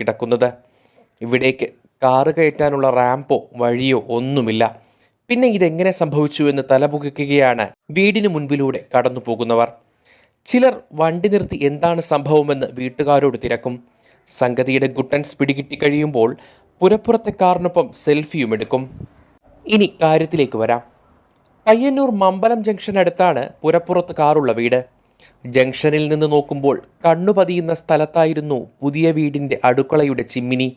കിടക്കുന്നത്. ഇവിടേക്ക് car കയറ്റാനുള്ള Rambo വഴിയോ ഒന്നുമില്ല. പിന്നെ ഇതെങ്ങനെ സംഭവിച്ചു എന്ന് തലപുകയ്ക്കുകയാണ് വീടിന് മുൻപിലൂടെ കടന്നു പോകുന്നവർ. ചിലർ വണ്ടി നിർത്തി എന്താണ് സംഭവമെന്ന് വീട്ടുകാരോട് തിരക്കും. സംഗതിയുടെ ഗുട്ടൻസ് പിടികിട്ടി കഴിയുമ്പോൾ പുരപ്പുറത്തെ കാറിനൊപ്പം സെൽഫിയും എടുക്കും. ഇനി കാര്യത്തിലേക്ക് വരാം. പയ്യന്നൂർ മമ്പലം ജംഗ്ഷൻ അടുത്താണ് പുരപ്പുറത്ത് കാറുള്ള വീട്. ജംഗ്ഷനിൽ നിന്ന് നോക്കുമ്പോൾ കണ്ണുപതിയുന്ന സ്ഥലത്തായിരുന്നു പുതിയ വീടിൻ്റെ അടുക്കളയുടെ ചിമ്മിനി.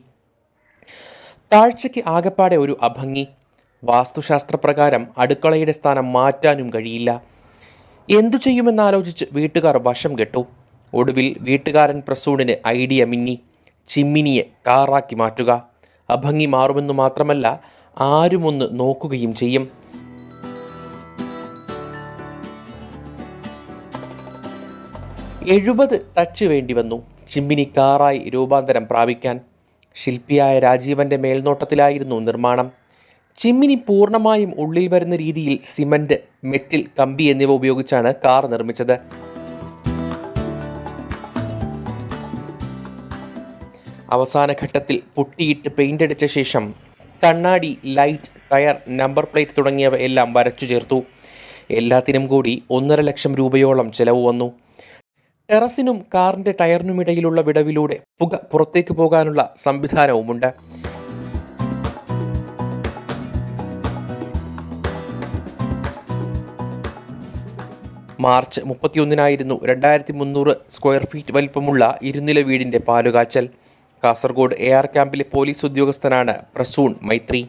കാഴ്ചയ്ക്ക് ആകപ്പാടെ ഒരു അഭംഗി. വാസ്തുശാസ്ത്രപ്രകാരം അടുക്കളയുടെ സ്ഥാനം മാറ്റാനും കഴിയില്ല. എന്തു ചെയ്യുമെന്നാലോചിച്ച് വീട്ടുകാർ വശം കെട്ടു. ഒടുവിൽ വീട്ടുകാരൻ പ്രസൂണിന് ഐഡിയ മിന്നി. ചിമ്മിനിയെ കാറാക്കി മാറ്റുക. അഭംഗി മാറുമെന്നു മാത്രമല്ല, ആരുമൊന്ന് നോക്കുകയും ചെയ്യും. ടച്ച് വേണ്ടി വന്നു ചിമ്മിനി കാറായി രൂപാന്തരം പ്രാപിക്കാൻ. ശില്പിയായ രാജീവന്റെ മേൽനോട്ടത്തിലായിരുന്നു നിർമ്മാണം. ചിമ്മിനി പൂർണ്ണമായും ഉള്ളിൽ വരുന്ന രീതിയിൽ സിമന്റ്, മെറ്റിൽ, കമ്പി എന്നിവ ഉപയോഗിച്ചാണ് കാർ നിർമ്മിച്ചത്. അവസാന ഘട്ടത്തിൽ പുട്ടിയിട്ട് പെയിന്റ് അടിച്ച ശേഷം കണ്ണാടി, ലൈറ്റ്, ടയർ, നമ്പർ പ്ലേറ്റ് തുടങ്ങിയവ എല്ലാം വരച്ചു ചേർത്തു. എല്ലാത്തിനും കൂടി 1.5 ലക്ഷം രൂപയോളം ചെലവ് വന്നു. ടെറസിനും കാറിന്റെ ടയറിനുമിടയിലുള്ള വിടവിലൂടെ പുക പുറത്തേക്ക് പോകാനുള്ള സംവിധാനവുമുണ്ട്. മാർച്ച് 31-നായിരുന്നു 2300 സ്ക്വയർ ഫീറ്റ് വലിപ്പമുള്ള ഇരുനില വീടിന്റെ പാലുകാച്ചൽ. കാസർഗോഡ് AR ക്യാമ്പിലെ പോലീസ് ഉദ്യോഗസ്ഥനാണ് പ്രസൂൺ മൈത്രി.